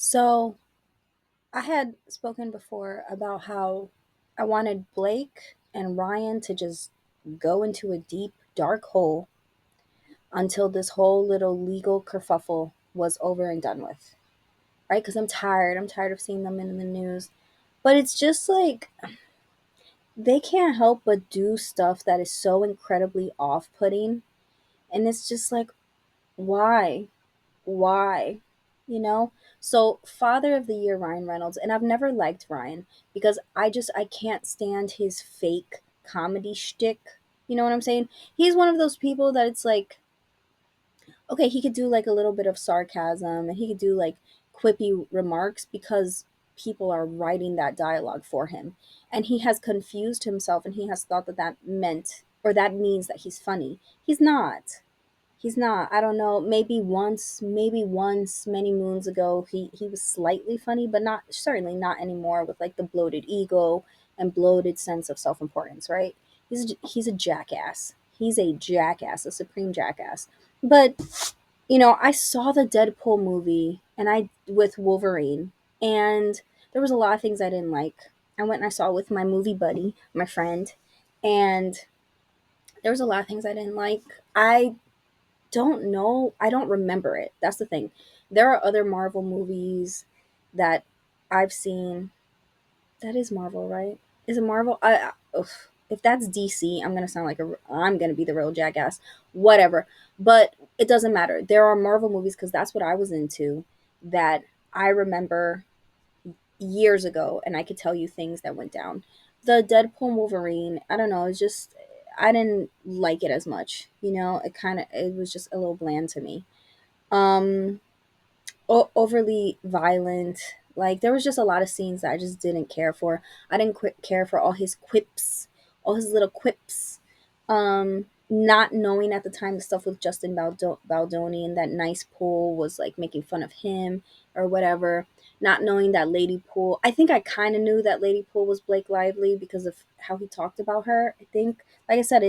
So I had spoken before about how I wanted Blake and Ryan to just go into a deep, dark hole until this whole little legal kerfuffle was over and done with. Right? Because I'm tired. I'm tired of seeing them in the news. But it's just like they can't help but do stuff that is so incredibly off putting. And it's just like, why? Why? You know? So Father of the Year Ryan Reynolds, and I've never liked Ryan because I can't stand his fake comedy shtick. You know what I'm saying? He's one of those people that it's like, okay, he could do like a little bit of sarcasm and he could do like quippy remarks because people are writing that dialogue for him. And he has confused himself and he has thought that that meant or that means that he's funny. He's not. He's not. I don't know. Maybe once, many moons ago, he was slightly funny, but not certainly not anymore. With like the bloated ego and bloated sense of self importance, right? He's a jackass. He's a jackass, a supreme jackass. But I saw the Deadpool movie and I with Wolverine, and there was a lot of things I didn't like. I went and I saw it with my movie buddy, my friend, and there was a lot of things I didn't like. I don't know. I don't remember it. That's the thing. There are other Marvel movies that I've seen. That is Marvel, right? Is it Marvel? If that's DC, I'm gonna be the real jackass. Whatever. But it doesn't matter. There are Marvel movies because that's what I was into. That I remember years ago, and I could tell you things that went down. The Deadpool Wolverine. I don't know. It's just I didn't like it as much. It was just a little bland to me. Um, Overly violent. Like there was just a lot of scenes that I just didn't care for. I didn't care for all his quips, all his little quips. Not knowing at the time the stuff with Justin Baldoni and that nice pool was like making fun of him or whatever. Not knowing that Lady Pool. I think I kind of knew that Lady Pool was Blake Lively because of how he talked about her. I think, like I said,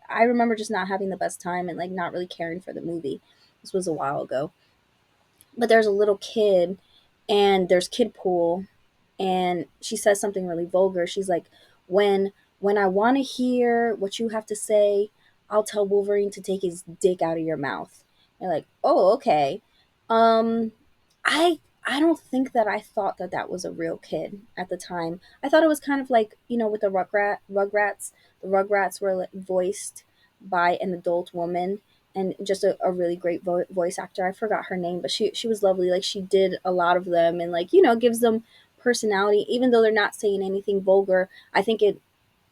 I remember just not having the best time and like not really caring for the movie. This was a while ago, but there's a little kid and there's kid pool, and she says something really vulgar. She's like, when I want to hear what you have to say, I'll tell Wolverine to take his dick out of your mouth. And you're like, oh, okay. Um i i don't think that I thought that that was a real kid at the time. I thought it was kind of like, with the rugrats. The rugrats were voiced by an adult woman, and just a really great voice actor. I forgot her name, but she was lovely. Like she did a lot of them, and like gives them personality, even though they're not saying anything vulgar. I think it.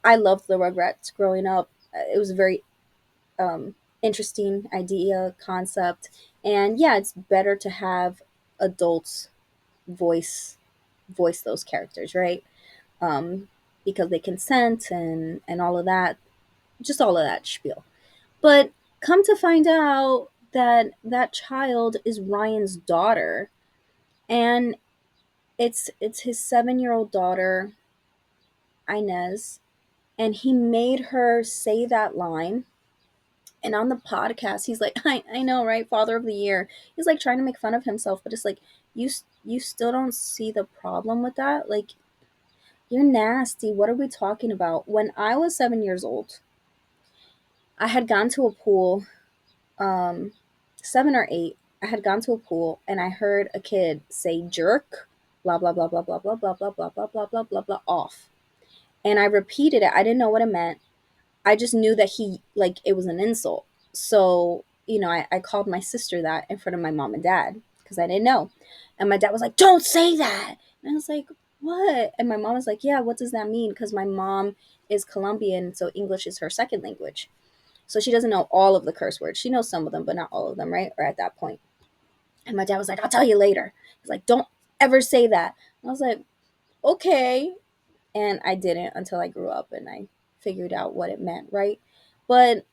I loved the Rugrats growing up. It was a very interesting idea concept, and yeah, it's better to have adults voice voice those characters, right? Um, because they consent and all of that, just all of that spiel. But come to find out that that child is Ryan's daughter, and it's his 7-year-old daughter, Inez, and he made her say that line. And on the podcast, he's like, I know, right? Father of the Year. He's like trying to make fun of himself, but it's like you still don't see the problem with that. Like you're nasty. What are we talking about? When I was 7 years old, I had gone to a pool, um, 7 or 8. I had gone to a pool and I heard a kid say jerk, blah blah blah blah blah blah blah blah blah blah blah blah blah blah off. And I repeated it. I didn't know what it meant. I just knew that he like it was an insult. So, I called my sister that in front of my mom and dad because I didn't know. And my dad was like, "Don't say that." And I was like, "What?" And my mom was like, "Yeah, what does that mean?" Because my mom is Colombian, so English is her second language. So she doesn't know all of the curse words. She knows some of them, but not all of them, right? Or at that point. And my dad was like, "I'll tell you later." He's like, "Don't ever say that." And I was like, "Okay." And I didn't until I grew up and I figured out what it meant, right? But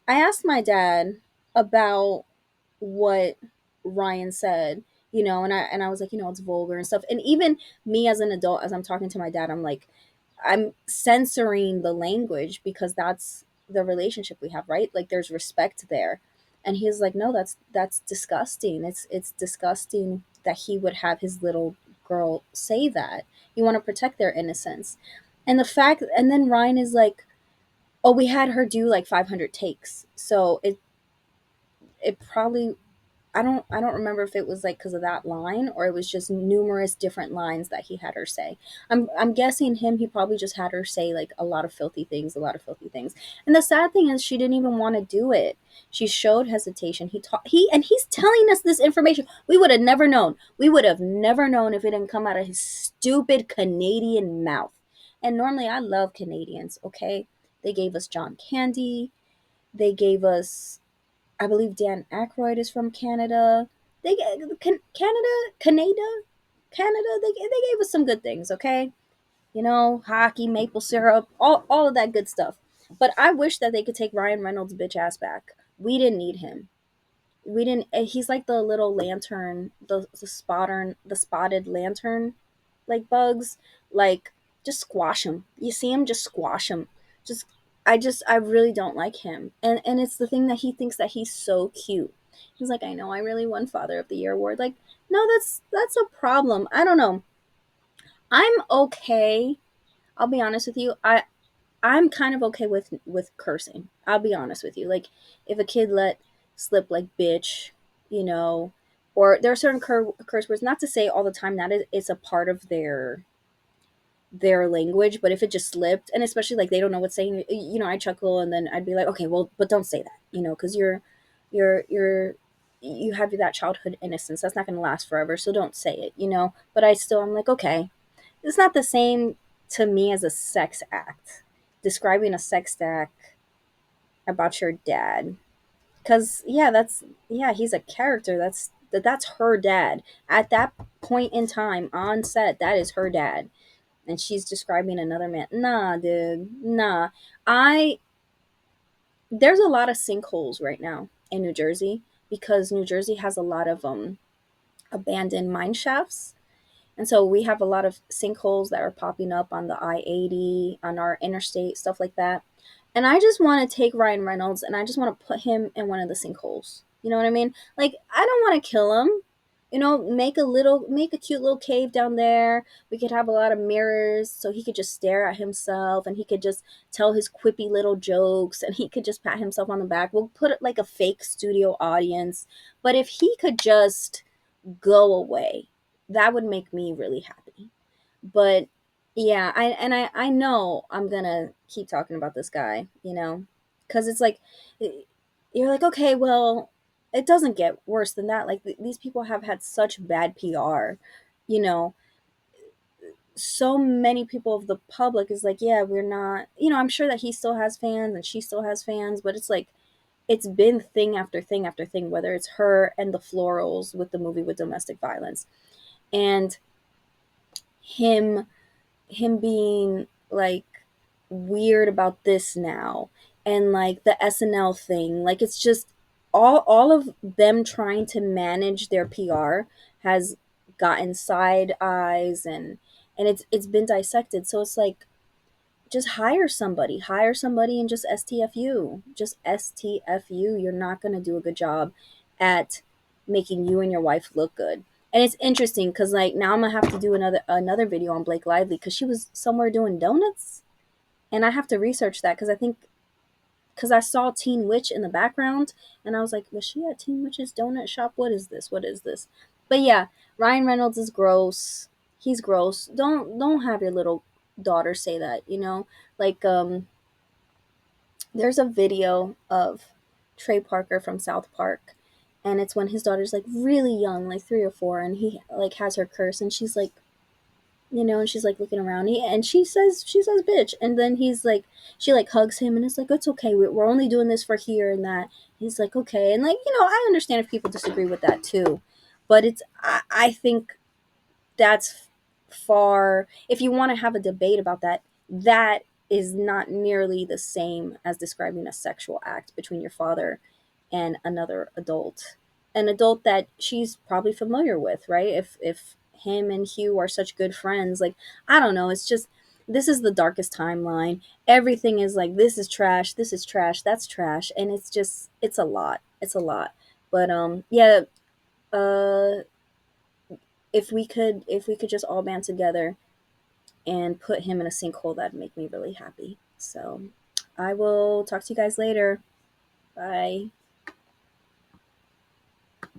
I asked my dad about what Ryan said, and I was like, it's vulgar and stuff. And even me as an adult, as I'm talking to my dad, I'm like, I'm censoring the language because that's the relationship we have, right? Like there's respect there. And he's like, no, that's disgusting. It's disgusting that he would have his little girl say that. You want to protect their innocence. And the fact, and then Ryan is like, oh, we had her do like 500 takes. So it probably, I don't remember if it was like because of that line or it was just numerous different lines that he had her say. I'm guessing him, he probably just had her say like a lot of filthy things, a lot of filthy things. And the sad thing is she didn't even want to do it. She showed hesitation. He's telling us this information. We would have never known. We would have never known if it didn't come out of his stupid Canadian mouth. And normally I love Canadians, okay? They gave us John Candy. They gave us, I believe Dan Aykroyd is from Canada. Canada. They gave us some good things, okay? You know, hockey, maple syrup, all of that good stuff. But I wish that they could take Ryan Reynolds' bitch ass back. We didn't need him. We didn't. He's like the little lantern, the spotted lantern, like bugs. Like, just squash him. You see him, just squash him. Just, I really don't like him. And it's the thing that he thinks that he's so cute. He's like, I know, I really won Father of the Year award. Like, no, that's a problem. I don't know. I'm okay. I'll be honest with you. I'm kind of okay with cursing. I'll be honest with you. Like, if a kid let slip like bitch, you know, or there are certain curse words. Not to say all the time that it's a part of their language, but if it just slipped, and especially like they don't know what's saying, you know, I chuckle and then I'd be like, okay, well, but don't say that, you know, because you're you have that childhood innocence that's not going to last forever, so don't say it, you know. But I'm like, okay, it's not the same to me as a sex act. Describing a sex act about your dad, because yeah, he's a character. That's her dad at that point in time on set. That is her dad, and she's describing another man. Nah, dude, nah. I There's a lot of sinkholes right now in New Jersey because New Jersey has a lot of abandoned mine shafts. And so we have a lot of sinkholes that are popping up on the I-80, on our interstate, stuff like that. And I just want to take Ryan Reynolds and I just want to put him in one of the sinkholes. You know what I mean? Like, I don't want to kill him. You know, make a cute little cave down there. We could have a lot of mirrors so he could just stare at himself and he could just tell his quippy little jokes and he could just pat himself on the back. We'll put it like a fake studio audience. But if he could just go away, that would make me really happy. But yeah, I know I'm gonna keep talking about this guy, you know, because it's like you're like, okay, well, it doesn't get worse than that. Like these people have had such bad PR, you know. So many people of the public is like, yeah, we're not, you know. I'm sure that he still has fans and she still has fans, but it's like it's been thing after thing after thing. Whether it's her and the Florals with the movie with domestic violence, and him him being like weird about this now, and like the SNL thing, like it's just all of them trying to manage their PR has gotten side eyes, and it's been dissected. So it's like, just hire somebody and just STFU. You're not going to do a good job at making you and your wife look good. And it's interesting because like now I'm gonna have to do another video on Blake Lively because she was somewhere doing donuts, and I have to research that because I saw Teen Witch in the background, and I was like, was she at Teen Witch's donut shop? What is this? What is this? But yeah, Ryan Reynolds is gross. He's gross. Don't have your little daughter say that. You know, like there's a video of Trey Parker from South Park, and it's when his daughter's like really young, like 3 or 4, and he like has her curse, and she's like, you know, and she's like looking around, and she says bitch, and then he's like, she like hugs him, and it's like, it's okay, we're only doing this for here and that. He's like, okay, and like, you know, I understand if people disagree with that too, but I think that's far, if you want to have a debate about that, that is not nearly the same as describing a sexual act between your father and another adult, an adult that she's probably familiar with, right? If him and Hugh are such good friends, like, I don't know, it's just, this is the darkest timeline. Everything is like, this is trash, that's trash, and it's just, it's a lot, it's a lot. But yeah, uh if we could just all band together and put him in a sinkhole, that'd make me really happy. So I will talk to you guys later. Bye.